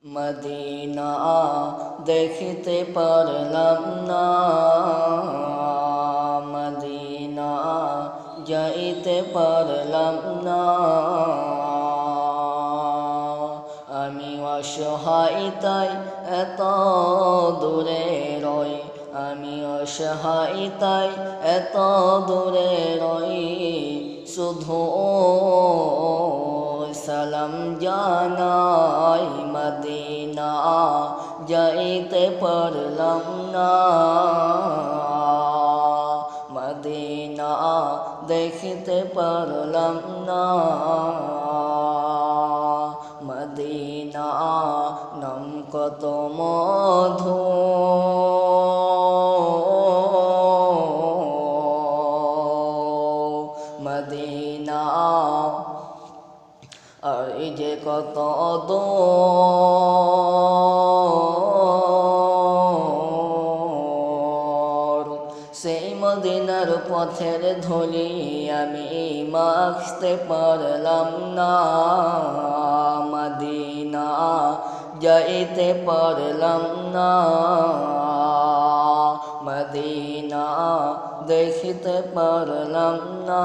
Medina দেখিতে পারলাম না, মদিনা যাইতে পারলাম না। আমি অসহায় তাই এত দূরে রই, আমি অসহায় তাই এত দূরে রই। শুধু সালাম জানাই, মদিনা যাইতে পারলাম না, মদিনা দেখিতে পারলাম না। মদিনা নাম কত মধু, মদিনা আর এই যে কত দূর, সেই মদিনার পথের ধুলি আমি মাখতে পারলাম না, মদিনা যাইতে পারলাম না, মদিনা দেখিতে পারলাম না।